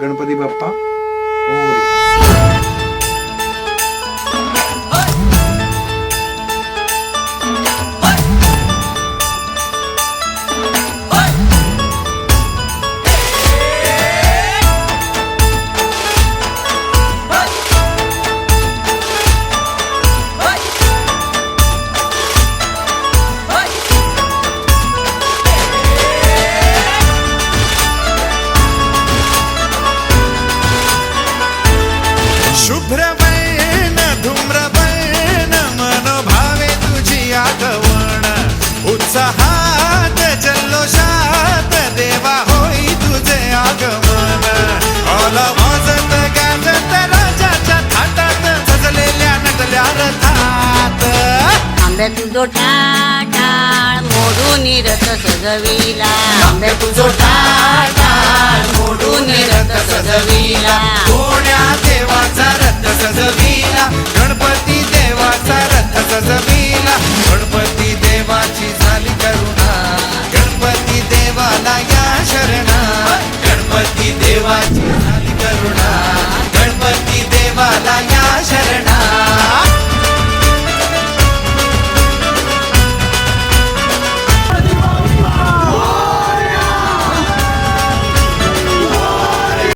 गणपती बाप्पा मोरया. शुभ्रवर्ण धूम्रवर्ण मनोभावे तुझी आगवण उत्साहात जल्लोषात देवा होई तुझे आगमन ऑल वाजत गाजत राजाच्या थाटात सजलेल्या नटल्या रथात आंब्या तुझो टाळ मोडून रथ सजविला आंबे तुझो टाळ मोडून रथ सजविला कोण्या देवाचा रथ सजविला गणपती देवाचा रथ सजविला गणपती देवाची झाली करुणा गणपती देवाला या शरणा गणपती देवाची झाली करुणा गणपती देवाला या शरणा